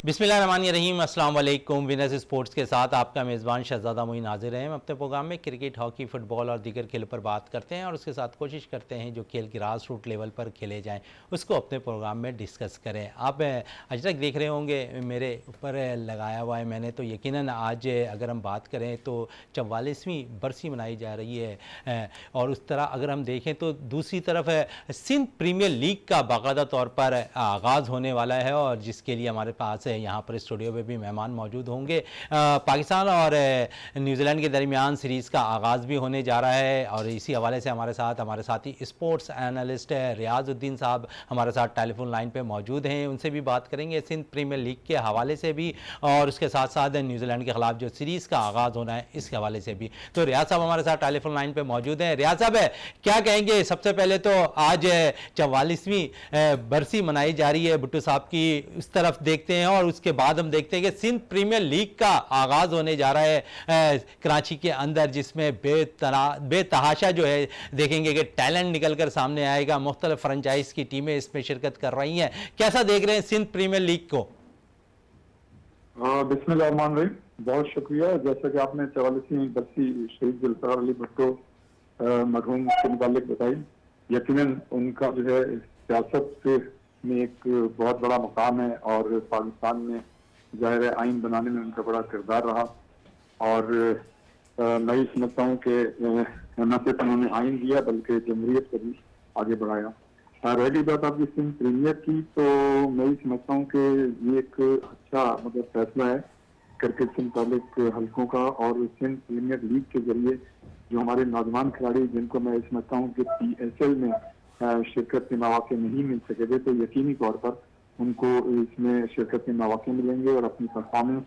बिस्मिल्लाहिर्रहमानिर्रहीम, अस्सलाम वालेकुम। विनर्स स्पोर्ट्स के साथ आपका मेज़बान शहज़ादा मोइन हाज़िर है। हम अपने प्रोग्राम में क्रिकेट, हॉकी, फुटबॉल और दीगर खेलों पर बात करते हैं और उसके साथ कोशिश करते हैं जो खेल ग्रास रूट लेवल पर खेले जाएं उसको अपने प्रोग्राम में डिस्कस करें। आप अजरक देख रहे होंगे मेरे ऊपर लगाया हुआ है मैंने, तो यकीनन आज अगर हम बात करें तो 44वीं बरसी मनाई जा रही है और उस तरह अगर हम देखें तो दूसरी तरफ सिंध प्रीमियर लीग का बाकायदा तौर पर आगाज़ होने वाला है और जिसके लिए हमारे पास यहाँ पर स्टूडियो में भी मेहमान मौजूद होंगे। पाकिस्तान और न्यूजीलैंड के दरमियान सीरीज़ का आगाज़ भी होने जा रहा है और इसी हवाले से हमारे साथी स्पोर्ट्स एनालिस्ट रियाजुद्दीन साहब हमारे साथ टेलीफोन लाइन पे मौजूद हैं। उनसे भी बात करेंगे सिंध प्रीमियर लीग के हवाले से भी और उसके साथ साथ न्यूजीलैंड के ख़िलाफ़ जो सीरीज़ का आगाज़ होना है इसके हवाले से भी। तो रियाज साहब हमारे साथ टेलीफोन लाइन पर मौजूद हैं। रियाज साहब क्या कहेंगे? सबसे पहले तो आज 44वीं बरसी मनाई जा रही है भुट्टो साहब की, उस तरफ देखते हैं और उसके बाद हम देखते हैं कि सिंध प्रीमियर लीग का आगाज़ होने जा रहा है कराची के अंदर, जिसमें बेतहाशा जो है देखेंगे कि टैलेंट निकल कर सामने आएगा। मुख्तलिफ फ्रेंचाइज की टीमें इसमें शिरकत कर रही हैं। कैसा देख रहे हैं सिंध प्रीमियर लीग को? बिस्मिल्लाहिर्रहमानिर्रहीम, बहुत शुक्रिया। जैसा कि आपने 44वीं बरसी शहीद जुल्फ़िकार अली भुट्टो मरहूम के मुतालिक बताई, यकीनन उनका जो है सियासत से में एक बहुत बड़ा मुकाम है और पाकिस्तान में ज़ाहिर है आइन बनाने में उनका बड़ा किरदार रहा। और मैं ये समझता हूँ कि न सिर्फ उन्होंने आइन दिया बल्कि जमहूरियत को भी आगे बढ़ाया। रही बात आपकी सिंध प्रीमियर की, तो मैं ये समझता हूँ कि ये एक अच्छा फैसला है क्रिकेट से मुतालिक हल्कों का। और सिंध प्रीमियर लीग के जरिए जो हमारे नौजवान खिलाड़ी, जिनको मैं समझता हूँ कि PSL में शिरकत के मौके नहीं मिल सके थे, तो यकीनी तौर पर उनको इसमें शिरकत के मौके मिलेंगे और अपनी परफॉर्मेंस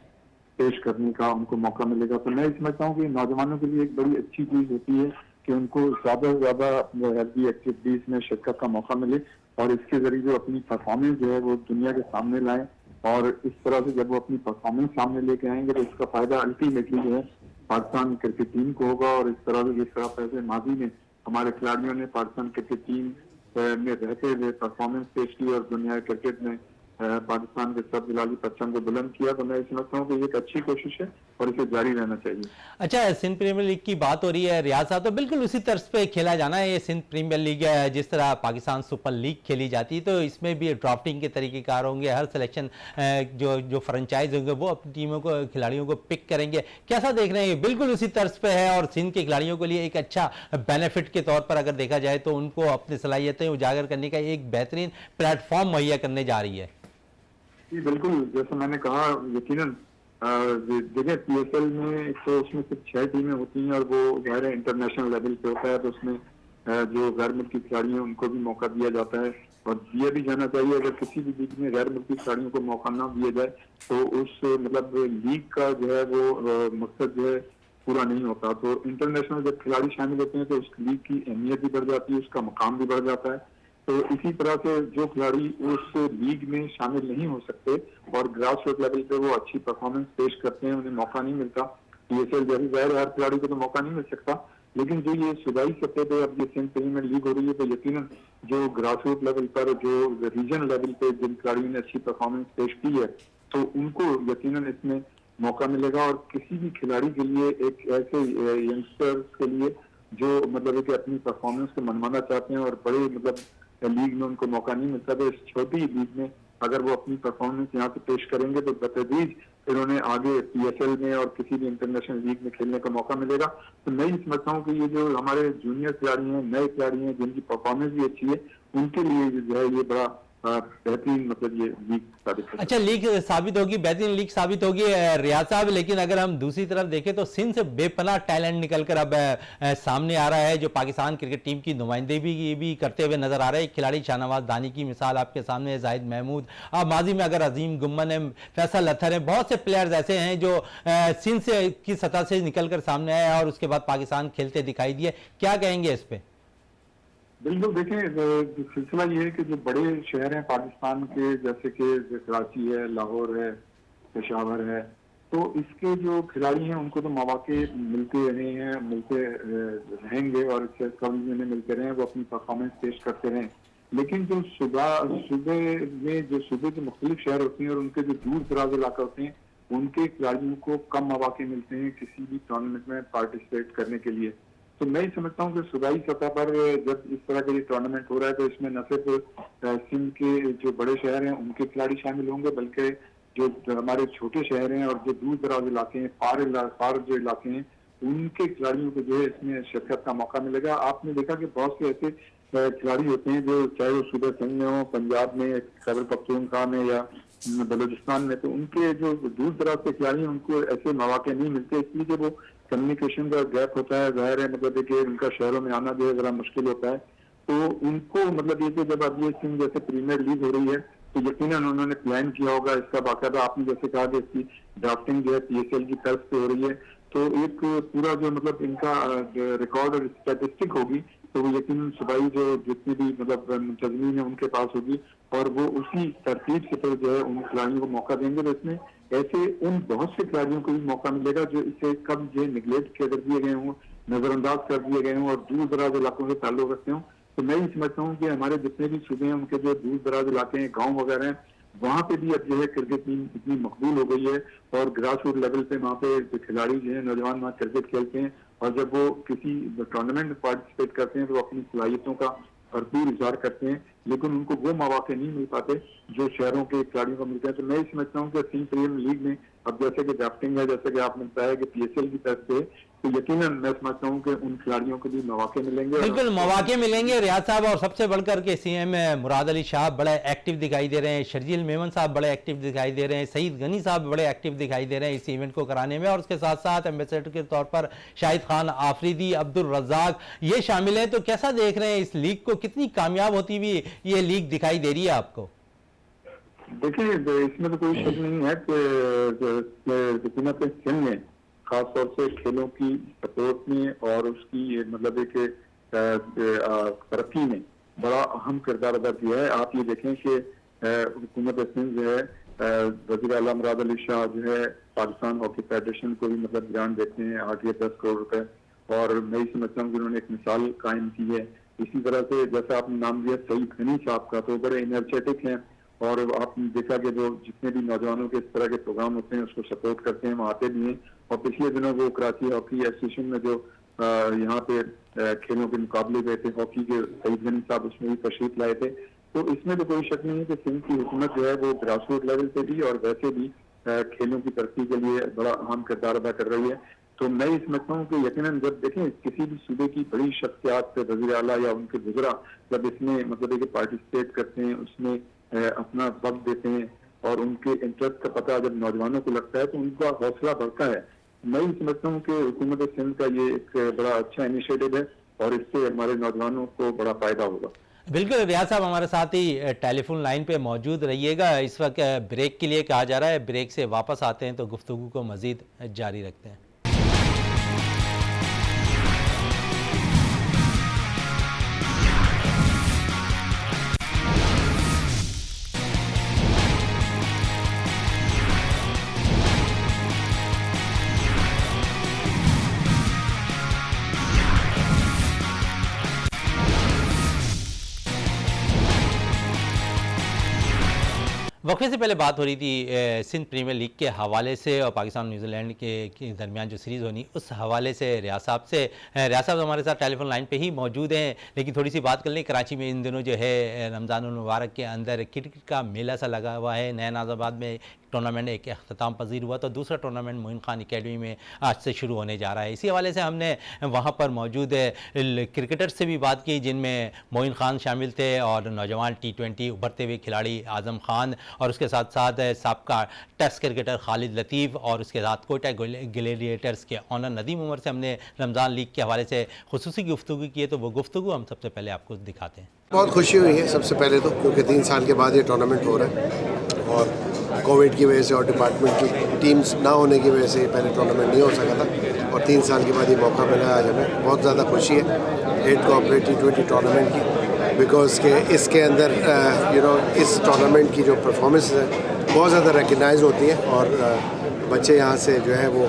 पेश करने का उनको मौका मिलेगा। तो मैं समझता हूँ कि नौजवानों के लिए एक बड़ी अच्छी चीज होती है कि उनको ज्यादा से ज्यादा हेल्दी एक्टिविटीज में शिरकत का मौका मिले और इसके जरिए जो अपनी परफॉर्मेंस जो है वो दुनिया के सामने लाएं। और इस तरह से जब वो अपनी परफॉर्मेंस सामने लेके आएंगे तो इसका फायदा अल्टीमेटली जो है पाकिस्तान क्रिकेट टीम को होगा। और इस तरह से जिस तरह पहले माजी में हमारे खिलाड़ियों ने पाकिस्तान क्रिकेट टीम में रहते हुए परफॉर्मेंस पेश की और दुनिया क्रिकेट में पाकिस्तान के सब बिलाली परचम को बुलंद किया, तो मैं समझता हूँ कि ये एक अच्छी कोशिश है और इसे जारी रहना चाहिए। अच्छा, सिंध प्रीमियर लीग की बात हो रही है रियाज साहब, तो बिल्कुल उसी तर्ज पे खेला जाना है ये सिंध प्रीमियर लीग है। जिस तरह पाकिस्तान सुपर लीग खेली जाती है तो इसमें भी ड्राफ्टिंग के तरीक़ेकार होंगे। हर सिलेक्शन जो फ्रेंचाइज होंगे वो अपनी टीमों को, खिलाड़ियों को पिक करेंगे। कैसा देख रहे हैं? बिल्कुल उसी तर्ज पे है और सिंध के खिलाड़ियों के लिए एक अच्छा बेनिफिट के तौर पर अगर देखा जाए तो उनको अपनी सलाहियतें उजागर करने का एक बेहतरीन प्लेटफॉर्म मुहैया करने जा रही है। जी बिल्कुल, जैसा मैंने कहा, यकीनन देखिए PSL में तो उसमें सिर्फ 6 टीमें होती हैं और वो ज़ाहिर है इंटरनेशनल लेवल पे होता है, तो उसमें जो गैर मुल्की खिलाड़ी हैं उनको भी मौका दिया जाता है और दिया भी जाना चाहिए। अगर किसी भी लीग में गैर मुल्की खिलाड़ियों को मौका ना दिया जाए तो उस लीग का जो है वो मकसद जो है पूरा नहीं होता। तो इंटरनेशनल जब खिलाड़ी शामिल होते हैं तो उस लीग की अहमियत भी बढ़ जाती है, उसका मकाम भी बढ़ जाता है। तो इसी तरह से जो खिलाड़ी उस लीग में शामिल नहीं हो सकते और ग्रास रूट लेवल पे वो अच्छी परफॉर्मेंस पेश करते हैं, उन्हें मौका नहीं मिलता। PSL जैसी ज़ाहिर हर खिलाड़ी को तो मौका नहीं मिल सकता, लेकिन जो ये सूबाई सतह पे अब ये सिंध प्रीमियर लीग हो रही है तो यकीनन जो ग्रास रूट लेवल पर, जो रीजन लेवल पे जिन खिलाड़ियों ने अच्छी परफॉर्मेंस पेश की है तो उनको यकीनन इसमें मौका मिलेगा। और किसी भी खिलाड़ी के लिए, एक ऐसे यंगस्टर्स के लिए जो है कि अपनी परफॉर्मेंस को मनवाना चाहते हैं और बड़े लीग में उनको मौका नहीं मिलता, तो इस छोटी लीग में अगर वो अपनी परफॉर्मेंस यहाँ पे पेश करेंगे तो बतदरीज फिर उन्हें आगे PSL में और किसी भी इंटरनेशनल लीग में खेलने का मौका मिलेगा। तो मैं ये समझता हूँ कि ये जो हमारे जूनियर खिलाड़ी हैं, नए खिलाड़ी हैं, जिनकी परफॉर्मेंस भी अच्छी है, उनके लिए जो है ये बड़ा बेहतरीन ये लीग साबित होगी। अच्छा, लीग साबित होगी, बेहतरीन लीग साबित होगी रियाज साहब। लेकिन अगर हम दूसरी तरफ देखें तो सिंध से बेपनाह टैलेंट निकलकर अब सामने आ रहा है जो पाकिस्तान क्रिकेट टीम की नुमाइंदगी भी करते हुए नजर आ रहे हैं। खिलाड़ी शाहनवाज दानी की मिसाल आपके सामने है, जाहिद महमूद, अब माजी में अगर अजीम गुम्मन है, फैसल अत्तर है, बहुत से प्लेयर्स ऐसे हैं जो सिंध से की सतह से निकलकर सामने आए और उसके बाद पाकिस्तान खेलते दिखाई दिए। क्या कहेंगे इस पे? बिल्कुल, देखें सिलसिला ये है कि जो बड़े शहर हैं पाकिस्तान के, जैसे कि कराची है, लाहौर है, पेशावर है, तो इसके जो खिलाड़ी हैं उनको तो मौके मिलते रहे हैं, मिलते रहेंगे और कभी भी उन्हें मिलते रहे, वो अपनी परफॉर्मेंस पेश करते रहें। लेकिन जो सूबे में जो सूबे के मुख्तलिफ शहर होते हैं और उनके जो दूर दराज इलाके होते हैं, उनके खिलाड़ियों को कम मौके मिलते हैं किसी भी टूर्नामेंट में पार्टिसिपेट करने के लिए। तो मैं ही समझता हूँ कि सूबाई सतह पर जब इस तरह का ये टूर्नामेंट हो रहा है तो इसमें न सिर्फ सिंध के जो बड़े शहर हैं उनके खिलाड़ी शामिल होंगे, बल्कि जो हमारे छोटे शहर हैं और जो दूर दराज इलाके हैं, पार जो इलाके हैं, उनके खिलाड़ियों को जो है इसमें शिरकत का मौका मिलेगा। आपने देखा कि बहुत से ऐसे खिलाड़ी होते हैं जो चाहे वो सूबे सिंध में हो, पंजाब में, खैबर पख्तूनख्वा में या बलूचिस्तान में, तो उनके जो दूर दराज के खिलाड़ी हैं उनको ऐसे मौके नहीं मिलते, इसलिए कि वो कम्युनिकेशन का गैप होता है, जाहिर है मतलब कि उनका शहरों में आना जो है जरा मुश्किल होता है। तो उनको मतलब ये कि जब अब ये सिंध जैसे प्रीमियर लीग हो रही है तो यकीनन उन्होंने प्लान किया होगा इसका बाकायदा। आपने जैसे कहा कि इसकी ड्राफ्टिंग जो है PSL की तरफ से हो रही है, तो एक पूरा जो मतलब इनका रिकॉर्ड और स्टैटिस्टिक होगी तो वो यकीनन सूबाई जो जितनी भी मतलब मुंतजमीन है उनके पास होगी और वो उसी तरतीब से फिर जो है उन खिलाड़ियों को मौका देंगे। तो इसमें ऐसे उन बहुत से खिलाड़ियों को भी मौका मिलेगा जो इसे कब जो निगलेक्ट कर दिए गए हों, नजरअंदाज कर दिए गए हों और दूर दराज इलाकों से ताल्लुक रखते हों। तो मैं ये समझता हूँ कि हमारे जितने भी सूबे हैं उनके जो दूर दराज इलाके हैं, गाँव वगैरह हैं, वहाँ पे भी अब जो है क्रिकेट टीम इतनी मकबूल हो गई है और ग्रास रूट लेवल पे वहाँ पे जो खिलाड़ी जो है नौजवान वहाँ क्रिकेट खेलते हैं और जब वो किसी टूर्नामेंट में पार्टिसिपेट करते हैं तो वो अपनी सलाहियतों का भरपूर इजहार करते हैं, लेकिन उनको वो मौके नहीं मिल पाते जो शहरों के खिलाड़ियों को मिलते हैं। तो मैं ये समझता हूँ कि सिंध प्रीमियर लीग में अब जैसे कि ड्राफ्टिंग है, जैसे कि आपने बताया कि PSL की तरफ से, तो यकीनन मैं समझता हूँ कि उन खिलाड़ियों को भी मौके मिलेंगे। बिल्कुल मौके मिलेंगे रियाज साहब, और सबसे बढ़कर के CM मुराद अली शाह बड़े एक्टिव दिखाई दे रहे हैं, शर्जील मेमन साहब बड़े एक्टिव दिखाई दे रहे हैं, सईद गनी साहब बड़े एक्टिव दिखाई दे रहे हैं इस इवेंट को कराने में, और उसके साथ साथ एम्बेसडर के तौर पर शाहिद खान आफरीदी, अब्दुल रज़ाक ये शामिल हैं। तो कैसा देख रहे हैं इस लीग को, कितनी कामयाब होती हुई ये लीग दिखाई दे रही है आपको? देखिए इसमें तो कोई शक नहीं है कि हुकूमत सिंध ने खासतौर से खेलों की सपोर्ट में और उसकी मतलब एक तरक्की में बड़ा अहम किरदार अदा किया है। आप ये देखें कि हुकूमत सिंध जो है वज़ीर आला मुराद अली शाह जो है पाकिस्तान हॉकी फेडरेशन को भी मतलब ग्रांट देते हैं 8 या 10 करोड़ रुपए, और मैं ही समझता हूँ कि उन्होंने एक मिसाल कायम की है। इसी तरह से जैसा आपने नाम लिया सईद गनी साहब का, तो बड़े एनर्जेटिक हैं और आपने देखा कि जो जितने भी नौजवानों के इस तरह के प्रोग्राम होते हैं उसको सपोर्ट करते हैं, वो आते भी हैं। और पिछले दिनों वो कराची हॉकी एसोसिएशन में जो यहाँ पे खेलों के मुकाबले गए थे हॉकी के, सईद गनी साहब उसमें भी तशरीफ लाए थे। तो इसमें तो कोई शक नहीं है कि सिंध की हुकूमत जो है वो ग्रास रूट लेवल पे भी और वैसे भी खेलों की तरक्की के लिए बड़ा अहम किरदार अदा कर रही है। तो मैं ये समझता हूँ कि यकीनन जब देखें किसी भी सूबे की बड़ी शख्सियात से वज़ीर आला या उनके वज़रा जब इसमें मतलब पार्टिसिपेट करते हैं, उसमें अपना वक्त देते हैं और उनके इंटरेस्ट का पता जब नौजवानों को लगता है तो उनका हौसला बढ़ता है। मैं ये समझता हूँ कि हुकूमत सिंध का ये एक बड़ा अच्छा इनिशिएटिव है और इससे हमारे नौजवानों को बड़ा फायदा होगा। बिल्कुल रियाज साहब हमारे साथ ही टेलीफोन लाइन पे मौजूद रहिएगा। इस वक्त ब्रेक के लिए कहा जा रहा है, ब्रेक से वापस आते हैं तो गुफ्तगू को मज़ीद जारी रखते हैं। वक्फे से पहले बात हो रही थी सिंध प्रीमियर लीग के हवाले से और पाकिस्तान न्यूजीलैंड के दरमियान जो सीरीज़ होनी उस हवाले से रियाज साहब से। रियाज साहब हमारे साथ टेलीफोन लाइन पे ही मौजूद हैं, लेकिन थोड़ी सी बात कर लें। कराची में इन दिनों जो है रमज़ानुल मुबारक के अंदर क्रिकेट का मेला सा लगा हुआ है। नया नाज़ाबाद में टूर्नामेंट एक अख्ताम पजीर हुआ, तो दूसरा टूर्नामेंट मोइन खान एकेडमी में आज से शुरू होने जा रहा है। इसी हवाले से हमने वहाँ पर मौजूद क्रिकेटर से भी बात की, जिनमें मोइन खान शामिल थे और नौजवान T20 उभरते हुए खिलाड़ी आज़म खान, और उसके साथ साथ साबका टेस्ट क्रिकेटर खालिद लतीफ़, और उसके साथ कोयटा ग्लेडिएटर्स के ऑनर नदीम उमर से हमने रमज़ान लीग के हवाले से खुसूसी गुफ्तगू की है। तो वो गुफ्तगू हम सबसे पहले आपको दिखाते हैं। बहुत खुशी हुई है सबसे पहले तो, क्योंकि 3 साल के बाद ये टूर्नामेंट हो रहा है और कोविड की वजह से और डिपार्टमेंटल टीम्स ना होने की वजह से पहले टूर्नामेंट नहीं हो सका था, और 3 साल के बाद ये मौका मिला आज हमें। बहुत ज़्यादा खुशी है 8 कोऑपरेट T20 टूर्नामेंट की, बिकॉज के इसके अंदर इस टूर्नामेंट की जो परफॉर्मेंस है बहुत ज़्यादा रिकगनाइज होती है और बच्चे यहाँ से जो है वो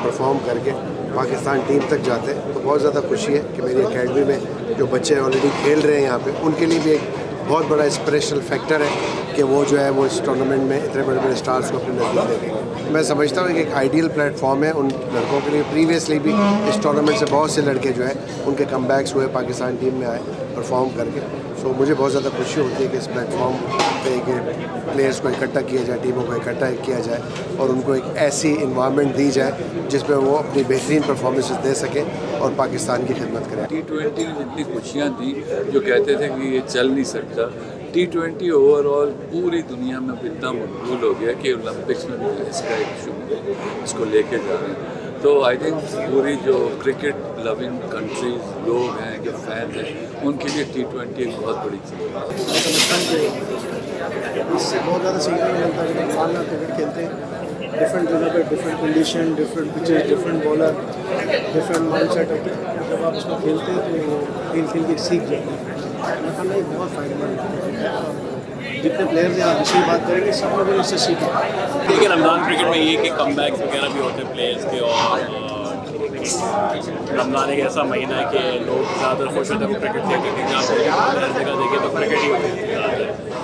परफॉर्म करके पाकिस्तान टीम तक जाते हैं। तो बहुत ज़्यादा खुशी है कि मेरी एकेडमी में जो बच्चे ऑलरेडी खेल रहे हैं यहाँ पे, उनके लिए भी एक बहुत बड़ा इंस्पिरेशनल फैक्टर है कि वो जो है वो इस टूर्नामेंट में इतने बड़े बड़े स्टार्स को अपने नज़दीक देखेंगे। मैं समझता हूँ कि एक आइडियल प्लेटफॉर्म है उन लड़कों के लिए। प्रीवियसली भी इस टूर्नामेंट से बहुत से लड़के जो है उनके कमबैक्स हुए, पाकिस्तान टीम में आए परफॉर्म करके। सो मुझे बहुत ज़्यादा खुशी होती है कि इस प्लेटफॉर्म पे कि प्लेयर्स को इकट्ठा किया जाए, टीमों को इकट्ठा किया जाए और उनको एक ऐसी इन्वायरमेंट दी जाए जिसमें वो अपनी बेहतरीन परफॉर्मेंसेस दे सकें और पाकिस्तान की खिदमत करें। T20 में जितनी खुशियाँ थी, जो कहते थे कि ये चल नहीं सकता, T20 ओवरऑल पूरी दुनिया में इतना मकबूल हो गया कि ओलंपिक्स में भी इसका इसको लेके जा रहे हैं। तो आई थिंक पूरी जो क्रिकेट लविंग कंट्रीज लोग हैं, जो फैन हैं, उनके लिए T20 एक बहुत बड़ी चीज़ है। इससे बहुत ज़्यादा सीखने को मिलता है कि मानना क्रिकेट खेलते हैं डिफरेंट जगह पे, different condition, different pitches, different bowler, different mind set होते हैं। जब आप उसमें खेलते हैं तो वो खेल के सीख जाते हैं। मैं कहना ये बहुत फ़ायदेमंद है और जितने प्लेयर्स यहाँ विषय बात करेंगे सब लोग इससे सीखें। देखिए रमज़ान क्रिकेट में ये कि कमबैक्स वगैरह भी होते हैं प्लेयर्स के, और रमज़ान एक ऐसा महीना है कि लोग ज़्यादा खुश होते हैं वो क्रिकेट खेलते हैं। आप हर जगह देखें तो क्रिकेट ही होती है।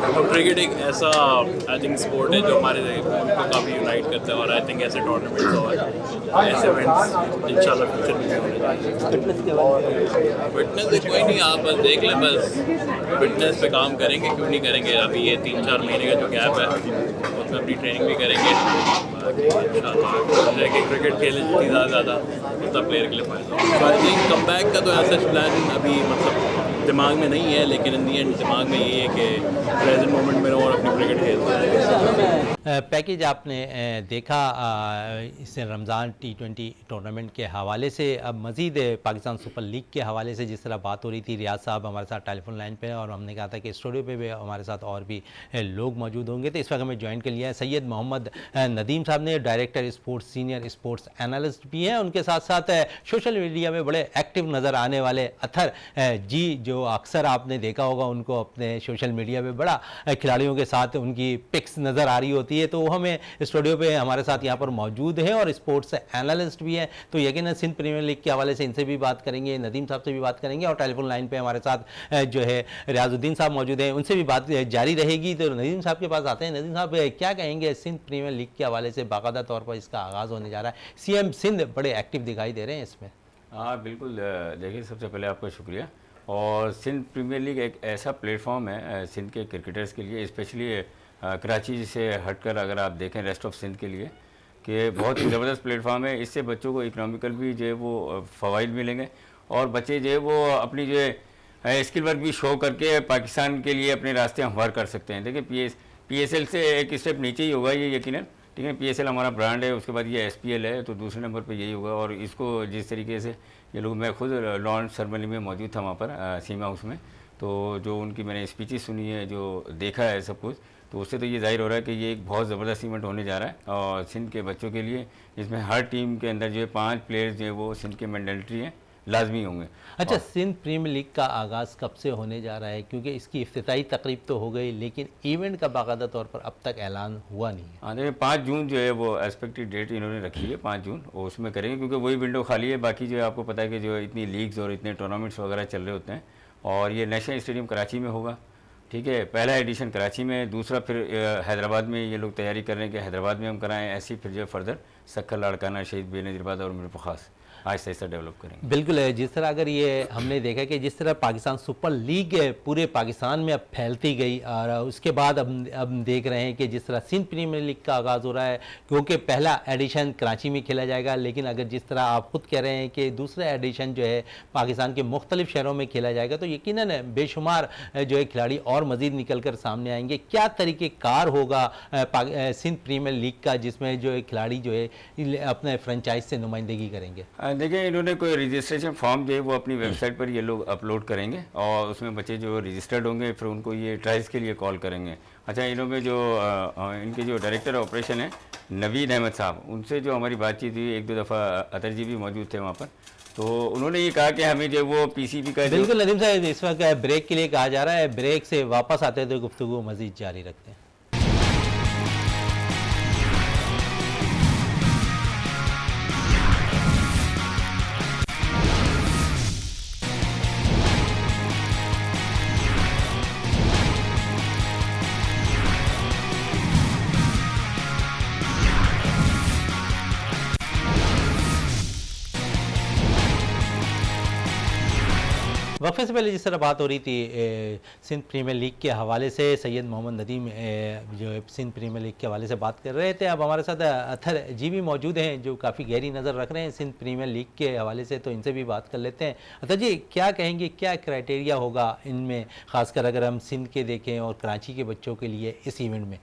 तो क्रिकेट एक ऐसा आई थिंक स्पोर्ट है जो हमारे उनको काफ़ी यूनाइट करता है, और आई थिंक ऐसे टूर्नामेंट्स और ऐसे इवेंट्स इंशाल्लाह फ्यूचर में भी होने चाहिए। फिटनेस कोई नहीं, आप बस देख लें, बस फिटनेस पे काम करेंगे, क्यों नहीं करेंगे। अभी ये 3-4 महीने का जो गैप है उसमें अपनी ट्रेनिंग भी करेंगे कि क्रिकेट खेलें जितनी ज़्यादा उतना प्लेयर के लिए फ़ायदा। तो आई थिंक कम बैक का तो ऐसा प्लान अभी मतलब दिमाग में नहीं है, लेकिन इन दी एंड दिमाग में ये है कि प्रेजेंट मोमेंट में और अपनी क्रिकेट खेलते हैं। पैकेज आपने देखा इस रमज़ान T20 टूर्नामेंट के हवाले से। अब मज़ीद पाकिस्तान सुपर लीग के हवाले से जिस तरह बात हो रही थी, रियाज साहब हमारे साथ टेलीफोन लाइन पे, और हमने कहा था कि स्टूडियो पे भी हमारे साथ और भी लोग मौजूद होंगे। तो इस वक्त हमें ज्वाइन कर लिया है सैयद मोहम्मद नदीम साहब ने, director sports, senior sports analyst भी हैं। उनके साथ साथ सोशल मीडिया में बड़े एक्टिव नज़र आने वाले अथर जी, जो अक्सर आपने देखा होगा उनको अपने सोशल मीडिया पे बड़ा खिलाड़ियों के साथ उनकी पिक्स नज़र आ रही होती है। तो वो हमें स्टूडियो पे हमारे साथ यहाँ पर मौजूद है और स्पोर्ट्स एनालिस्ट भी हैं। तो यकीनन सिंध प्रीमियर लीग के हवाले से इनसे भी बात करेंगे, नदीम साहब से भी बात करेंगे, और टेलीफोन लाइन पे हमारे साथ जो है रियाजुद्दीन साहब मौजूद हैं, उनसे भी बात जारी रहेगी। तो नदीम साहब के पास आते हैं। नदीम साहब क्या कहेंगे सिंध प्रीमियर लीग के हवाले से? बाकायदा तौर पर इसका आगाज़ होने जा रहा है, सीएम सिंध बड़े एक्टिव दिखाई दे रहे हैं इसमें। हाँ बिल्कुल, देखिए सबसे पहले आपका शुक्रिया। और सिंध प्रीमियर लीग एक ऐसा प्लेटफॉर्म है सिंध के क्रिकेटर्स के लिए, स्पेशली कराची से हटकर अगर आप देखें रेस्ट ऑफ सिंध के लिए, कि बहुत ही ज़बरदस्त प्लेटफॉर्म है। इससे बच्चों को इकोनॉमिकल भी जो है वो फ़वाइद मिलेंगे, और बच्चे जो है वो अपनी जो है स्किल वर्क भी शो करके पाकिस्तान के लिए अपने रास्ते हमवार कर सकते हैं। देखिए PSL से एक स्टेप नीचे ही होगा ये यकीनन, ठीक है। PSL हमारा ब्रांड है, उसके बाद ये SPL है, तो दूसरे नंबर पे यही होगा। और इसको जिस तरीके से ये लोग, मैं खुद लॉन्च सेरेमनी में मौजूद था वहाँ पर सीमा हाउस में, तो जो उनकी मैंने स्पीचेस सुनी है, जो देखा है सब कुछ, तो उससे तो ये जाहिर हो रहा है कि ये एक बहुत ज़बरदस्त इवेंट होने जा रहा है और सिंध के बच्चों के लिए। इसमें हर टीम के अंदर जो है 5 प्लेयर्स जो है वो सिंध के मैंडेटरी हैं, लाजमी होंगे। अच्छा, सिंध प्रीमियर लीग का आगाज़ कब से होने जा रहा है? क्योंकि इसकी इफ्तिताई तकरीब तो हो गई, लेकिन इवेंट का बाकायदा तौर पर अब तक ऐलान हुआ नहीं है। हाँ देखिए 5 जून जो है वो एक्सपेक्टेड डेट इन्होंने रखी है, 5 जून, और उसमें करेंगे क्योंकि वही विंडो खाली है। बाकी जो है आपको पता है कि जो इतनी लीग्स और इतने टूर्नामेंट्स वगैरह चल रहे होते हैं, और ये नेशनल स्टेडियम कराची में होगा, ठीक है। पहला एडिशन कराची में, दूसरा फिर हैदराबाद में ये लोग तैयारी कर रहे हैं कि हैदराबाद में हम कराएं। ऐसी फिर जो फर्दर सक्खर, लाड़काना, शहीद बेनज़ीराबाद और मीरपुर आहिस्ता आहिस्ता डेवलप करेंगे। बिल्कुल है। जिस तरह अगर ये हमने देखा कि जिस तरह पाकिस्तान सुपर लीग पूरे पाकिस्तान में अब फैलती गई, और उसके बाद अब देख रहे हैं कि जिस तरह सिंध प्रीमियर लीग का आगाज़ हो रहा है, क्योंकि पहला एडिशन कराची में खेला जाएगा, लेकिन अगर जिस तरह आप खुद कह रहे हैं कि दूसरा एडिशन जो है पाकिस्तान के मुख्तलिफ शहरों में खेला जाएगा, तो यकीनन बेशुमार जो है खिलाड़ी और मज़ीद निकल कर सामने आएंगे। क्या तरीक़ेकार होगा सिंध प्रीमियर लीग का, जिसमें जो है खिलाड़ी जो है अपने फ्रेंचाइज से नुमाइंदगी करेंगे? देखिए इन्होंने कोई रजिस्ट्रेशन फॉर्म जो है वो अपनी वेबसाइट पर ये लोग अपलोड करेंगे, और उसमें बच्चे जो रजिस्टर्ड होंगे फिर उनको ये ट्रायल्स के लिए कॉल करेंगे। अच्छा, इन्होंने जो इनके जो डायरेक्टर ऑपरेशन है नवीद अहमद साहब, उनसे जो हमारी बातचीत हुई, 1-2 दफ़ा अतर जी भी मौजूद थे वहाँ पर, तो उन्होंने ये कहा कि हमें जो वो PCB का, बिल्कुल नदीम साहब, इस वक्त ब्रेक के लिए कहा जा रहा है, ब्रेक से वापस आते तो गुफ्तगू मज़ीद जारी रखते हैं। वक्फे से पहले जिस तरह बात हो रही थी सिंध प्रीमियर लीग के हवाले से, सैयद मोहम्मद नदीम जो है सिंध प्रीमियर लीग के हवाले से बात कर रहे थे। अब हमारे साथ अथर जी भी मौजूद हैं जो काफ़ी गहरी नज़र रख रहे हैं सिंध प्रीमियर लीग के हवाले से, तो इनसे भी बात कर लेते हैं। अथर जी, क्या कहेंगे, क्या क्राइटेरिया होगा इनमें, ख़ासकर अगर हम सिंध के देखें और कराची के बच्चों के लिए इस इवेंट में?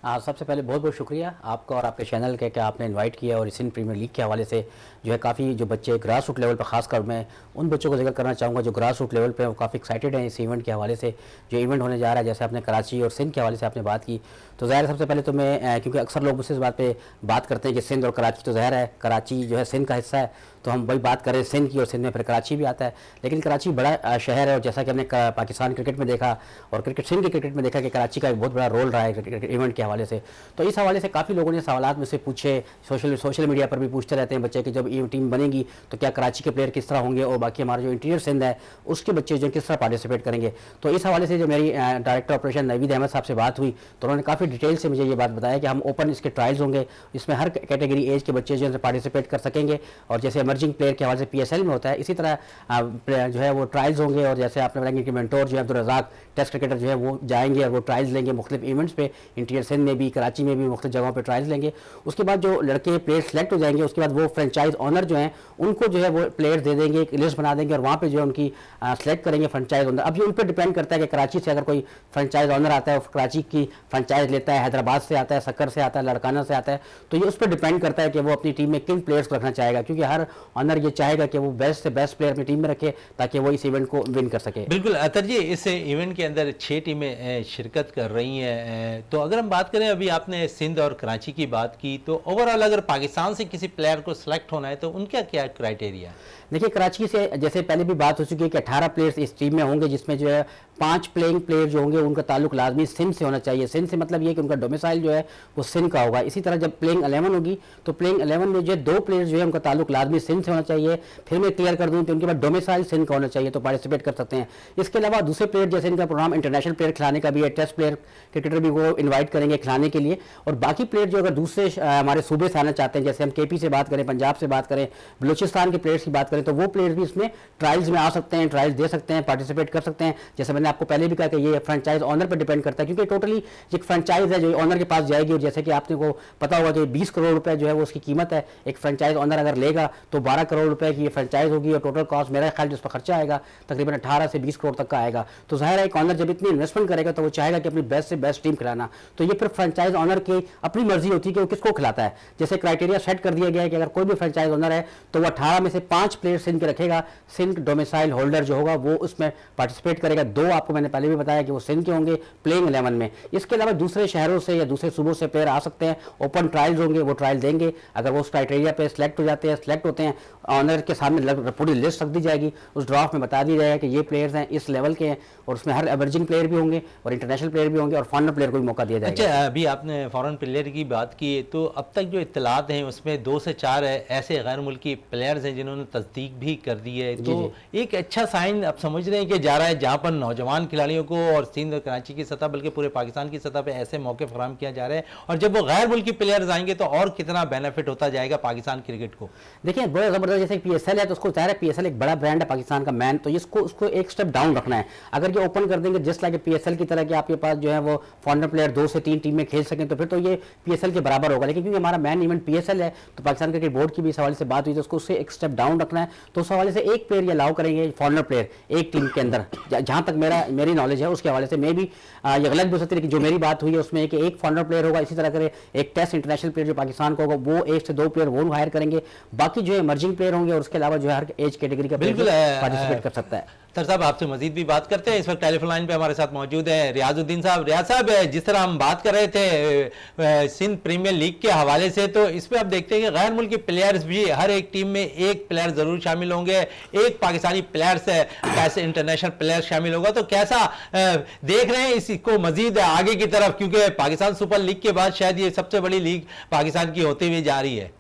सबसे पहले बहुत बहुत शुक्रिया आपका और आपके चैनल के कि आपने इनवाइट किया, और सिंध प्रीमियर लीग के हवाले से जो है काफ़ी जो बच्चे ग्रास रूट लेवल पर, खासकर मैं उन बच्चों को जिक्र करना चाहूँगा जो ग्रास रूट लेवल पे वो काफ़ी एक्साइटेड हैं इस इवेंट के हवाले से जो इवेंट होने जा रहा है। जैसे आपने कराची और सिंध के हवाले से आपने बात की, तो ज़ाहिर सबसे पहले तो मैं, क्योंकि अक्सर लोग मुझसे इस बात पे बात करते हैं कि सिंध और कराची, तो ज़ाहिर है कराची जो है सिंध का हिस्सा है, तो हम वही बात करें सिंध की, और सिंध में फिर कराची भी आता है। लेकिन कराची बड़ा शहर है, और जैसा कि हमने पाकिस्तान क्रिकेट में देखा और सिंध के क्रिकेट में देखा कि कराची का एक बहुत बड़ा रोल रहा है इवेंट के हवाले से। तो इस हवाले से काफ़ी लोगों ने सवालात मुझसे पूछे, सोशल मीडिया पर भी पूछते रहते हैं बच्चे कि जब ये टीम बनेगी तो क्या कराची के प्लेयर किस तरह होंगे, और बाकी हमारा जो इंटीरियर सिंध है उसके बच्चे जो किस तरह पार्टिसिपेट करेंगे। तो इस हवाले से जो मेरी डायरेक्टर ऑपरेशन नवीद अहमद साहब से बात हुई, तो उन्होंने काफ़ी डिटेल से मुझे ये बात बताया कि हम ओपन इसके ट्रायल्स होंगे, इसमें हर कैटेगरी एज के बच्चे जो है पार्टिसिपेट कर सकेंगे, और जैसे इमर्जिंग प्लेयर के हवाले से PSL में होता है, इसी तरह जो है वो ट्रायल्स होंगे। और जैसे आपने बताया कि मेंटोर जो है अब्दुल रज़ाक टेस्ट क्रिकेटर जो है वो जाएंगे और वो ट्रायल्स लेंगे मुख्तलिफ इवेंट्स पे, इंटीरियर सिंध में भी, कराची में भी, मुख्तलिफ जगहों पर ट्रायल्स लेंगे। उसके बाद जो लड़के प्लेयर सेलेक्ट हो जाएंगे, उसके बाद वो फ्रेंचाइज ऑनर जो हैं उनको जो है वो प्लेयर्स दे देंगे, एक लिस्ट बना देंगे, और वहाँ पे जो है उनकी सेलेक्ट करेंगे फ्रेंचाइज ऑनर। अब ये उन पर डिपेंड करता है कि कराची से अगर कोई फ्रेंचाइज ऑनर आता है, कराची की फ्रेंचाइज लेता है, हैदराबाद से आता है, सक्कर से आता है, लड़काना से आता है, तो ये उस पर डिपेंड करता है कि वो अपनी टीम में किन प्लेयर्स को रखना चाहेगा, क्योंकि हर ऑनर ये चाहेगा कि वो बेस्ट से बेस्ट प्लेयर अपनी टीम में रखे ताकि वो इस इवेंट को विन कर सके। बिल्कुल अतर जी, इस इवेंट के अंदर 6 टीमें शिरकत कर रही हैं। तो अगर हम बात करें, अभी आपने सिंध और कराची की बात की, तो ओवरऑल अगर पाकिस्तान से किसी प्लेयर को सिलेक्ट होना है तो उनका क्या क्राइटेरिया? देखिए, कराची से जैसे पहले भी बात हो चुकी है कि 18 प्लेयर्स इस टीम में होंगे, जिसमें जो है 5 प्लेइंग प्लेयर जो होंगे उनका ताल्लुक लाजमी सिंध से होना चाहिए। सिंध से मतलब ये कि उनका डोमिसाइल जो है वो सिंध का होगा। इसी तरह जब प्लेइंग 11 होगी तो प्लेइंग 11 में जो है 2 प्लेयर्स जो है उनका ताल्लुक लाजमी सिंध से होना चाहिए। फिर मैं क्लियर कर दूँ तो उनके बाद डोमिसाइल सिंध का होना चाहिए, तो पार्टिसिपेट कर सकते हैं। इसके अलावा दूसरे प्लेयर, जैसे इनका प्रोग्राम इंटरनेशनल प्लेयर खिलाने का भी है, टेस्ट प्लेयर क्रिकेटर भी वो इन्वाइट करेंगे खिलाने के लिए। और बाकी प्लेयर जो अगर दूसरे हमारे सूबे से आना चाहते हैं, जैसे हम KP से बात करें, पंजाब से बात करें, बलूचिस्तान के प्लेयर्स की बात करें, तो वो प्लेयर्स भी इसमें ट्रायल्स में आ सकते हैं, ट्रायल्स दे सकते हैं, पार्टिसिपेट कर सकते हैं। जैसे मैंने आपको पहले भी कहा कि ये फ्रेंचाइज ऑनर पर डिपेंड करता है, क्योंकि टोटली एक फ्रेंचाइज है जो ऑनर के पास जाएगी। और जैसे कि आपने को पता होगा कि 20 करोड़ रुपए जो है वो उसकी कीमत है। एक फ्रेंचाइज ऑनर अगर लेगा तो 12 करोड़ रुपए की ये फ्रेंचाइज होगी, और टोटल कॉस्ट मेरा ख्याल जिस पर खर्चा आएगा तकरीबन 18 से 20 करोड़ तक का आएगा। तो जाहिर है एक ऑनर जब इतनी इन्वेस्टमेंट करेगा तो वो चाहेगा कि अपनी बेस्ट से बेस्ट टीम खिलाना। तो ये फिर फ्रेंचाइज ऑनर की अपनी मर्जी होती है कि वो किसको खिलाता है। जैसे क्राइटेरिया सेट कर दिया गया है कि अगर कोई भी फ्रेंचाइज ऑनर है तो वो 18 में से 5 प्लेयर सिंध के रखेगा। सिंध डोमिसाइल होल्डर जो होगा वो उसमें पार्टिसिपेट करेगा। 2 आपको मैंने पहले भी बताया कि वो सिंध के होंगे प्लेइंग 11 में। इसके अलावा दूसरे शहरों से या दूसरे सूबों से प्लेयर आ सकते हैं। ओपन ट्रायल्स होंगे, वो ट्रायल देंगे। अगर वो उस क्राइटेरिया पे सिलेक्ट हो जाते हैं, सिलेक्ट होते हैं, ऑनर के सामने पूरी लिस्ट रख दी जाएगी। उस ड्राफ्ट में बता दी जाएगा कि ये प्लेयर्स हैं, इस लेवल के हैं, और उसमें हर एवर्जिंग प्लेयर भी होंगे और इंटरनेशनल प्लेयर भी होंगे और फॉरेन प्लेयर को भी मौका दिया जाएगा। अच्छा, अभी आपने फॉरेन प्लेयर की बात की, तो अब तक जो इत्तलात हैं उसमें 2 से 4 ऐसे गैर मुल्की प्लेयर्स हैं जिन्होंने तस्दीक भी कर दी है। तो एक अच्छा साइन आप समझ रहे हैं कि जा रहा है, जहाँ पर नौजवान खिलाड़ियों को और सिंध और कराची की सतह बल्कि पूरे पाकिस्तान की सतह पे ऐसे मौके फराहम किया जा रहा है, और जब वो गैर मुल्की प्लेयर्स आएंगे तो और कितना बेनिफिट होता जाएगा पाकिस्तान क्रिकेट को। देखिए, बड़ा ज़बरदस्त, जैसे PSL है तो उसको ज़ाहिर है PSL एक बड़ा ब्रांड है पाकिस्तान का मैन, तो इसको उसको एक स्टेप डाउन रखना है। अगर ये ओपन कर देंगे जिस लाइक PSL की तरह कि आपके पास जो है वो फॉरेन प्लेयर 2 से 3 टीम में खेल सकें, तो फिर तो ये PSL के बराबर होगा। लेकिन क्योंकि हमारा मैन इवेंट PSL है, तो पाकिस्तान क्रिकेट बोर्ड की भी इस हवाले से बात हुई, तो उसको उससे एक स्टेप डाउन रखना है। तो उस हवाले से एक प्लेयर ये अलाउ करेंगे, फॉरेनर प्लेयर एक टीम के अंदर, जहाँ तक मेरी नॉलेज है उसके हवाले से। मे भी ये गलत भी हो सकती है, लेकिन जो मेरी बात हुई है उसमें कि एक फॉरेनर प्लेयर होगा। इसी तरह करे एक टेस्ट इंटरनेशनल प्लेयर जो पाकिस्तान को होगा वो 1 से 2 प्लेयर वो हायर करेंगे। बाकी जो है इमर्जिंग प्लेयर होंगे, और उसके अलावा जो है हर एज कैटेगरी का बिल्कुल पार्टिसिपेट कर सकता है। सर साहब, आपसे मजीद भी बात करते हैं। इस वक्त टेलीफोन लाइन पे हमारे साथ मौजूद है रियाजुद्दीन साहब। रियाज साहब, जिस तरह हम बात कर रहे थे सिंध प्रीमियर लीग के हवाले से, तो इसमें आप देखते हैं कि गैर मुल्की प्लेयर्स भी हर एक टीम में एक प्लेयर जरूर शामिल होंगे, एक पाकिस्तानी प्लेयर्स कैसे इंटरनेशनल प्लेयर शामिल होगा। तो कैसा देख रहे हैं इसको मजीद आगे की तरफ, क्योंकि पाकिस्तान सुपर लीग के बाद शायद ये सबसे बड़ी लीग पाकिस्तान की होती हुई जा रही है।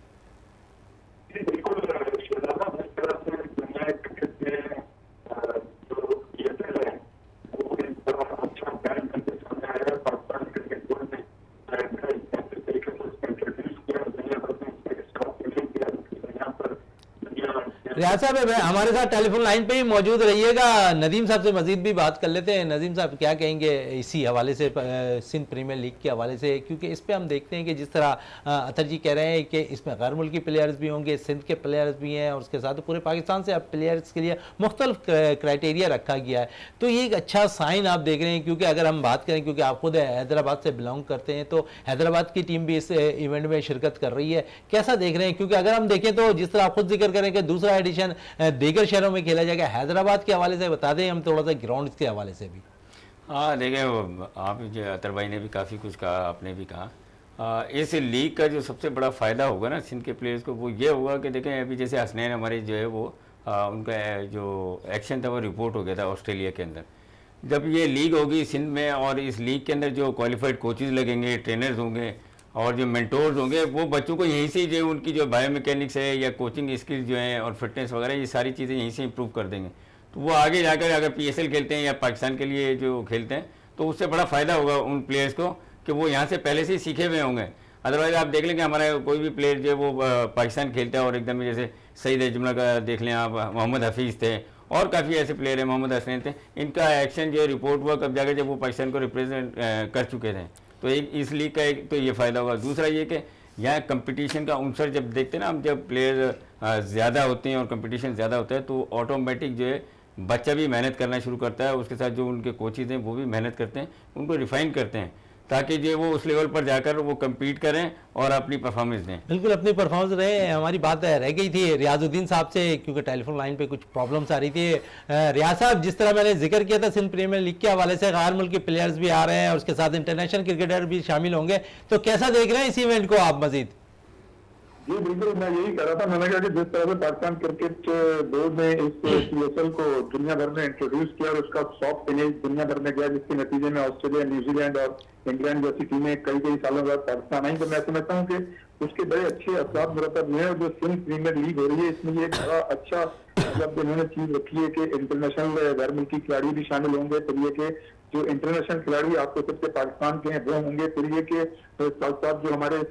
रियाज साहब हमारे साथ टेलीफोन लाइन पे ही मौजूद रहिएगा, नदीम साहब से मजीद भी बात कर लेते हैं। नदीम साहब क्या कहेंगे इसी हवाले से, सिंध प्रीमियर लीग के हवाले से, क्योंकि इस पे हम देखते हैं कि जिस तरह अतर जी कह रहे हैं कि इसमें गैर मुल्की प्लेयर्स भी होंगे, सिंध के प्लेयर्स भी हैं, और उसके साथ पूरे पाकिस्तान से अब प्लेयर्स के लिए मुख्तलिफ क्राइटेरिया रखा गया है, तो ये एक अच्छा साइन आप देख रहे हैं। क्योंकि अगर हम बात करें, क्योंकि आप खुद हैदराबाद से बिलोंग करते हैं, तो हैदराबाद की टीम भी इस इवेंट में शिरकत कर रही है, कैसा देख रहे हैं? क्योंकि अगर हम देखें तो जिस तरह आप खुद जिक्र करें कि दूसरा एडिशन दीगर शहरों में खेला जाएगा, हैदराबाद के हवाले से बता दें हम थोड़ा सा ग्राउंड के हवाले से भी। हाँ देखें, आप जो अतर भाई ने भी काफ़ी कुछ कहा, आपने भी कहा, इस लीग का जो सबसे बड़ा फ़ायदा होगा ना सिंध के प्लेयर्स को, वो ये होगा कि देखें अभी जैसे हसनैन हमारे जो है वो उनका जो एक्शन था वो रिपोर्ट हो गया था ऑस्ट्रेलिया के अंदर। जब ये लीग होगी सिंध में, और इस लीग के अंदर जो क्वालिफाइड कोचेज़ लगेंगे, ट्रेनर्स होंगे और जो मेंटोर्स होंगे, वो बच्चों को यहीं से जो उनकी जो बायोमैकेनिक्स है या कोचिंग स्किल्स जो हैं और फिटनेस वगैरह, ये सारी चीज़ें यहीं से इंप्रूव कर देंगे। तो वो आगे जाकर अगर PSL खेलते हैं या पाकिस्तान के लिए जो खेलते हैं, तो उससे बड़ा फ़ायदा होगा उन प्लेयर्स को कि वो यहाँ से पहले से ही सीखे हुए होंगे। अदरवाइज़ आप देख लें कि हमारा कोई भी प्लेयर जो वो पाकिस्तान खेलता है और एकदम जैसे सईद अजमल का देख लें आप, मोहम्मद हफीज़ थे और काफ़ी ऐसे प्लेयर हैं, मोहम्मद हसनैन थे, इनका एक्शन जो रिपोर्ट हुआ कब जाकर जब वो पाकिस्तान को रिप्रेजेंट कर चुके थे। तो एक इस लीग का एक तो ये फ़ायदा होगा। दूसरा ये कि यहाँ कंपटीशन का अवसर जब देखते हैं ना हम, जब प्लेयर ज़्यादा होते हैं और कंपटीशन ज़्यादा होता है, तो ऑटोमेटिक जो है बच्चा भी मेहनत करना शुरू करता है, उसके साथ जो उनके कोचेज़ हैं वो भी मेहनत करते हैं, उनको रिफ़ाइन करते हैं ताकि जो वो उस लेवल पर जाकर वो कम्पीट करें और अपनी परफॉर्मेंस दें। बिल्कुल अपनी परफॉर्मेंस रहे। हमारी बात रह गई थी रियाजुद्दीन साहब से, क्योंकि टेलीफोन लाइन पे कुछ प्रॉब्लम्स आ रही थी। रियाज साहब, जिस तरह मैंने जिक्र किया था सिंध प्रीमियर लीग के हवाले से, गैर मुल्की प्लेयर्स भी आ रहे हैं और उसके साथ इंटरनेशनल क्रिकेटर भी शामिल होंगे, तो कैसा देख रहे हैं इस इवेंट को आप मजीद? जी बिल्कुल, मैं यही कह रहा था। मैंने कहा कि जिस तरह से पाकिस्तान क्रिकेट बोर्ड ने इस PSL को दुनिया भर में इंट्रोड्यूस किया और उसका सॉफ्ट इमेज दुनिया भर में गया, जिसके नतीजे में ऑस्ट्रेलिया, न्यूजीलैंड और इंग्लैंड जैसी टीमें कई सालों बाद पाकिस्तान आई, तो मैं समझता हूँ कि उसके बड़े अच्छे असर मुरतब हुए हैं। और जो सिंध प्रीमियर लीग हो रही है, इसमें ये एक बड़ा अच्छा मतलब इन्होंने चीज रखी है कि इंटरनेशनल गैर मुल्की खिलाड़ी भी शामिल होंगे। फिर ये कि जो इंटरनेशनल खिलाड़ी आपको सबसे पाकिस्तान के हैं वो होंगे। फिर ये कि साथ साथ जो हमारे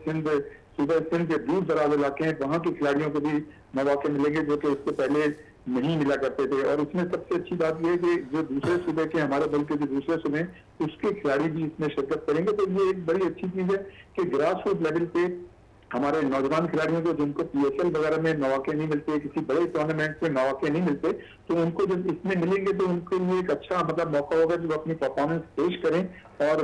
सूबे सिंध के दूर दराज इलाके हैं, वहाँ के खिलाड़ियों को भी मौके मिलेंगे जो कि इससे पहले नहीं मिला करते थे। और इसमें सबसे अच्छी बात यह है कि जो दूसरे सूबे के हमारे बल्कि जो दूसरे सूबे उसके खिलाड़ी भी इसमें शिरकत करेंगे। तो ये एक बड़ी अच्छी चीज है कि ग्रास रूट लेवल पे हमारे नौजवान खिलाड़ियों को जिनको PSL वगैरह में मौके नहीं मिलते, किसी बड़े टूर्नामेंट में मौके नहीं मिलते, तो उनको जब इसमें मिलेंगे तो उनको लिए एक अच्छा मतलब मौका होगा जो अपनी परफॉर्मेंस पेश करें। और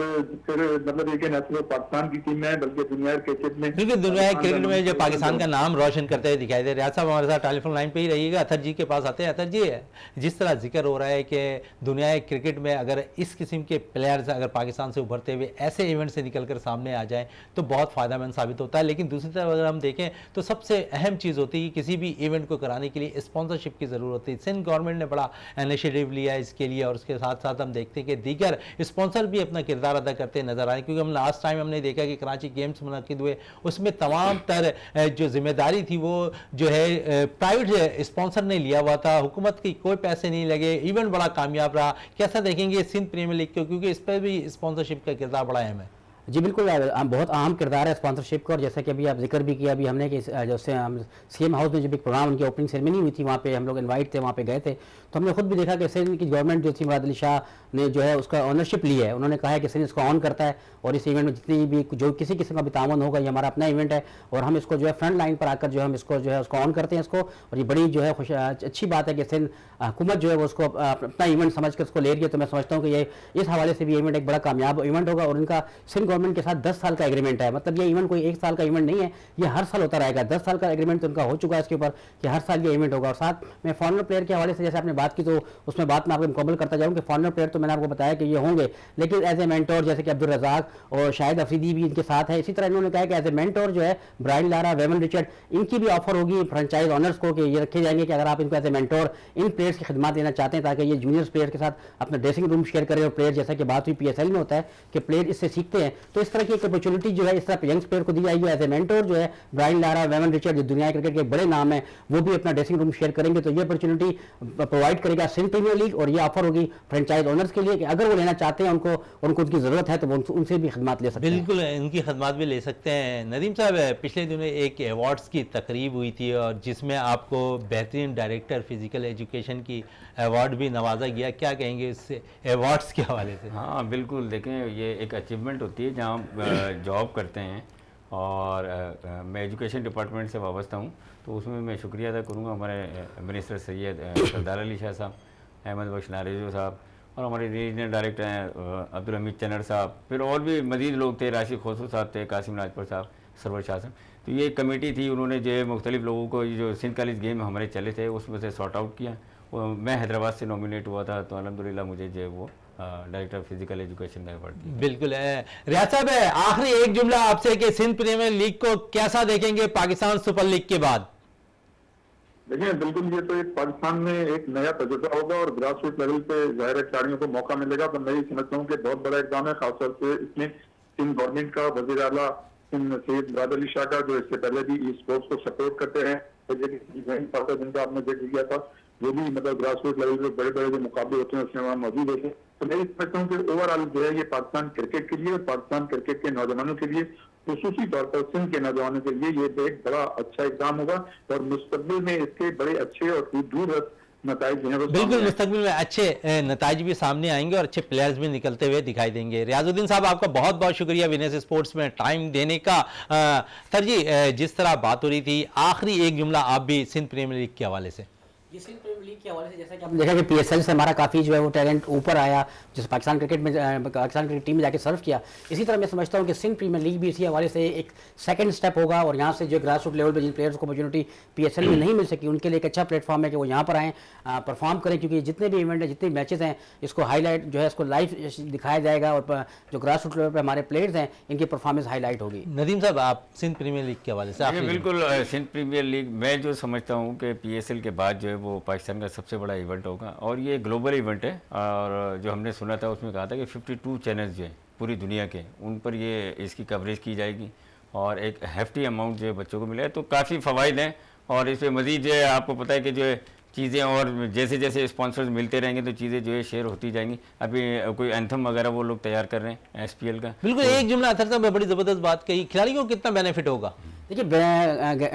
फिर मतलब ये न सिर्फ पाकिस्तान की टीम में बल्कि दुनिया क्रिकेट में, क्योंकि दुनिया क्रिकेट में जो पाकिस्तान का नाम रोशन करते हुए दिखाई दे। रियाज साहब हमारे साथ टेलीफोन लाइन पे ही रहिएगा, अतर जी के पास आते हैं। अतर जी, जिस तरह जिक्र हो रहा है कि दुनिया क्रिकेट में अगर इस किस्म के प्लेयर्स अगर पाकिस्तान से उभरते हुए ऐसे इवेंट से निकल कर सामने आ जाएं तो बहुत फ़ायदेमंद साबित होता है। लेकिन दूसरी तरफ अगर हम देखें तो सबसे अहम चीज़ होती है कि किसी भी इवेंट को कराने के लिए स्पॉन्सरशिप की ज़रूरत होती है। सिंध गवर्नमेंट ने बड़ा इनिशिएटिव लिया है इसके लिए, और उसके साथ साथ हम देखते हैं कि दीगर स्पॉन्सर भी अपना किरदार अदा करते नजर आए। क्योंकि हम लास्ट टाइम हमने देखा कि कराची गेम्स मुनक्किद हुए, उसमें तमाम तर जो जिम्मेदारी थी वो जो है प्राइवेट स्पॉन्सर ने लिया हुआ था, हुकूमत की कोई पैसे नहीं लगे, इवेंट बड़ा कामयाब रहा। कैसा देखेंगे सिंध प्रीमियर लीग को, क्योंकि इस पर भी स्पॉन्सरशिप का किरदार बड़ा अहम है? जी बिल्कुल, बहुत अहम किरदार है स्पॉन्सरशिप का। और जैसा कि अभी आप जिक्र भी किया, अभी हमने कि जैसे हम CM हाउस में जब एक प्रोग्राम उनकी ओपनिंग सेरेमनी हुई थी, वहाँ पे हम लोग इनवाइट थे, वहाँ पे गए थे, तो हमने खुद भी देखा कि सिंध की गवर्नमेंट जो थी, मुराद अली शाह ने जो है उसका ऑनरशिप ली है। उन्होंने कहा है कि सिंध इसको ऑन करता है और इस इवेंट में जितनी भी जो किसी किस्म का भी तावन होगा, ये हमारा अपना इवेंट है और हम इसको जो है फ्रंट लाइन पर आकर जो हम इसको जो है उसको ऑन करते हैं इसको। और ये बड़ी जो है अच्छी बात है कि सिंध हुकूमत जो है वो उसको अपना इवेंट समझ कर उसको ले रही है। तो मैं समझता हूँ कि ये इस हवाले से भी इवेंट एक बड़ा कामयाब इवेंट होगा। और इनका सिंध गवर्नमेंट के साथ 10 साल का एग्रीमेंट है, मतलब ये इवेंट कोई 1 साल का इवेंट नहीं है, ये हर साल होता रहेगा। 10 साल का एग्रीमेंट तो उनका हो चुका है इसके ऊपर कि हर साल ये इवेंट होगा। और साथ में फॉरेनर प्लेयर के हवाले से जैसे आपने बात की, तो उसमें बात मैं आपको मुकम्मल करता जाऊँ कि फॉरेनर प्लेयर तो मैंने आपको बताया कि ये होंगे, लेकिन एज ए मेंटोर जैसे कि अब्दुल रज़ाक और शाहिद अफरीदी भी इनके साथ है। इसी तरह इन्होंने कहा कि एज ए मेंटोर जो है ब्रायन लारा, वेमन रिचर्ड, इनकी भी ऑफर होगी फ्रेंचाइज ऑनर्स को कि ये रखे जाएंगे कि अगर आप इनको एज ए मेंटोर इन प्लेयर्स की खिदमत देना चाहते हैं ताकि ये जूनियर प्लेयर के साथ अपना ड्रेसिंग रूम शेयर करें। और प्लेयर जैसा कि बात हुई PSL में होता है कि प्लेयर इससे सीखते हैं, तो इस तरह की एक अपॉर्चुनिटी जो है इस तरह यंग प्लेयर को दी जाएगी एज ए मेंटोर। जो है ब्रायन लारा, वेवन रिचर्ड, जो दुनिया क्रिकेट के बड़े नाम है, वो भी अपना ड्रेसिंग रूम शेयर करेंगे। तो ये अपॉर्चुनिटी प्रोवाइड करेगा सिंध प्रीमियर लीग, और ये ऑफर होगी फ्रेंचाइज ओनर्स के लिए कि अगर वो लेना चाहते हैं, उनको उनकी ज़रूरत है, तो वो उनसे भी खदमात ले सकते हैं। बिल्कुल इनकी खदमात भी ले सकते हैं। नदीम साहब, पिछले दिनों एक अवार्ड्स की तकरीब हुई थी और जिसमें आपको बेहतरीन डायरेक्टर फिजिकल एजुकेशन की अवार्ड भी नवाजा गया, क्या कहेंगे इस अवार्ड्स के हवाले से? हाँ बिल्कुल, देखें ये एक अचीवमेंट होती है जहाँ आप जॉब करते हैं, और मैं एजुकेशन डिपार्टमेंट से वाबस्ता हूँ, तो उसमें मैं शुक्रिया अदा करूँगा हमारे मिनिस्टर सैयद सरदार अली शाह साहब, अहमद बख्श नारेजो साहब, और हमारे रीजनल डायरेक्टर हैं अब्दुल हमीद चन्नर साहब, फिर और भी मज़ीद लोग थे, राशिद खोसू साहब थे, कासिम नाजपुर साहब, सरवर शाह साहब। तो ये एक कमेटी थी, उन्होंने जो मुख्तलिफ लोगों को ये जो सिंध कॉलेज गेम हमारे चले थे उसमें से सॉर्ट आउट किया। मैं हैदराबाद से नॉमिनेट हुआ था, तो अल्हम्दुलिल्लाह मुझे जो वो डायरेक्टर फिजिकल एजुकेशन का अवार्ड दिया। बिल्कुल है। रियाज साहब, आखिरी एक जुमला आपसे कि सिंध प्रीमियर लीग को कैसा देखेंगे पाकिस्तान सुपर लीग के बाद? देखिए, बिल्कुल ये तो एक पाकिस्तान में एक नया तजुर्बा होगा और ग्रास रूट लेवल पे जाहिर खिलाड़ियों को मौका मिलेगा। तो मैं ये समझता हूँ कि बहुत बड़ा इकदाम है, खासतौर से इसमें सिंध गवर्नमेंट का, वज़ीर आला सिंध सैयद मुराद अली शाह का, जो इससे पहले भी ई स्पोर्ट्स को सपोर्ट करते हैं, जिनका आपने जिक्र किया था, वो भी मतलब ग्रास रूट लेवल पे बड़े बड़े जो मुकाबले होते हैं उसमें वहाँ मौजूद होते हैं। तो मैं ये समझता हूँ कि ओवरऑल जो है ये पाकिस्तान क्रिकेट के लिए और पाकिस्तान क्रिकेट के नौजवानों के लिए, खुसूसी तौर पर सिंध के नौजवानों के लिए ये एक बड़ा अच्छा इक़दाम होगा और मुस्तक़बिल में इसके बड़े अच्छे और दूर नताइज जो हैं वो बिल्कुल मुस्तकबिल में अच्छे नताइज भी सामने आएंगे और अच्छे प्लेयर्स भी निकलते हुए दिखाई देंगे। रियाजुद्दीन साहब, आपका बहुत बहुत शुक्रिया विनेस स्पोर्ट्स में टाइम देने का। सर जी, जिस तरह बात हो रही थी, आखिरी एक जुमला आप भी सिंध प्रीमियर लीग के हवाले से। सिंध प्रीमियर लीग के हवाले से जैसा कि आपने देखा कि पीएसएल से हमारा काफ़ी जो है वो टैलेंट ऊपर आया, जिस पाकिस्तान क्रिकेट में पाकिस्तान क्रिकेट टीम में जाके सर्व किया। इसी तरह मैं समझता हूँ कि सिंध प्रीमियर लीग भी इसी हवाले से एक सेकंड स्टेप होगा, और यहाँ से जो ग्रास रूट लेवल पर जिन प्लेयर्स को अपॉर्चुनिटी पीएसएल में नहीं मिल सकी, उनके लिए एक अच्छा प्लेटफॉर्म है कि वो यहाँ पर आएँ, परफॉर्म करें, क्योंकि जितने भी इवेंट हैं, जितने मैचेस हैं, इसको हाईलाइट जो है इसको लाइव दिखाया जाएगा, और जो ग्रास रूट लेवल पर हमारे प्लेयर्स हैं इनकी परफॉर्मेंस हाईलाइट होगी। नदीम साहब, आप सिंध प्रीमियर लीग के हवाले से? बिल्कुल, सिंध प्रीमियर लीग मैं जो समझता हूँ कि पीएसएल के बाद जो है वो पाकिस्तान का सबसे बड़ा इवेंट होगा, और ये ग्लोबल इवेंट है। और जो हमने सुना था उसमें कहा था कि 52 चैनल्स जो हैं पूरी दुनिया के, उन पर ये इसकी कवरेज की जाएगी, और एक हैफ्टी अमाउंट जो है बच्चों को मिलेगा। तो काफ़ी फ़वाइद हैं, और इसमें मज़ीद जो है आपको पता है कि जो है चीज़ें और जैसे जैसे स्पॉन्सर्स मिलते रहेंगे तो चीज़ें जो है शेयर होती जाएंगी। अभी कोई एंथम वगैरह वो लोग तैयार कर रहे हैं एसपीएल का। बिल्कुल, एक जुमला अतर साहब बड़ी ज़बरदस्त बात कही, खिलाड़ियों को कितना बेनिफिट होगा? देखिए,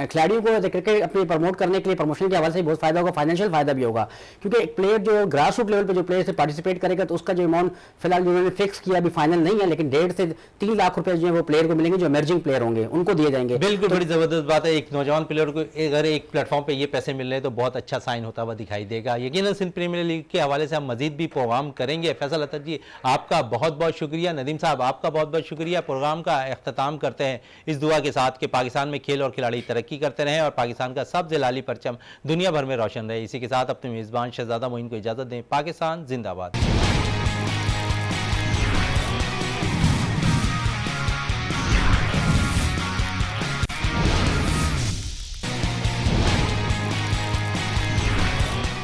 खिलाड़ियों को क्रिकेट अपनी प्रमोट करने के लिए प्रमोशन के हवाले से बहुत फायदा होगा, फाइनेंशियल फायदा भी होगा, क्योंकि एक प्लेयर जो ग्रास रूट लेवल पे जो प्लेयर से पार्टिसिपेट करेगा तो उसका जो अमाउंट फिलहाल उन्होंने फिक्स किया, अभी फाइनल नहीं है, लेकिन 1.5 से 3 लाख रुपए जो है वो प्लेयर को मिलेंगे, जो इमर्जिंग प्लेयर होंगे उनको दिए जाएंगे। बिल्कुल, बड़ी ज़बरदस्त बात है। एक नौजवान प्लेयर को अगर एक प्लेटफॉर्म पे ये पैसे मिल रहे हैं तो बहुत अच्छा साइन होता हुआ दिखाई देगा। यकीनन सिंध प्रीमियर लीग के हवाले से हम मजीद भी प्रोग्राम करेंगे। फैसल अतर जी, आपका बहुत बहुत शुक्रिया। नदीम साहब, आपका बहुत बहुत शुक्रिया। प्रोग्राम का अख्ताम करते हैं इस दुआ के साथ कि पाकिस्तान में खेल और खिलाड़ी तरक्की करते रहें और पाकिस्तान का सबसे लाली परचम दुनिया भर में रोशन रहे। इसी के साथ अपने मेज़बान शहजादा मोइन को इजाज़त दें। पाकिस्तान जिंदाबाद।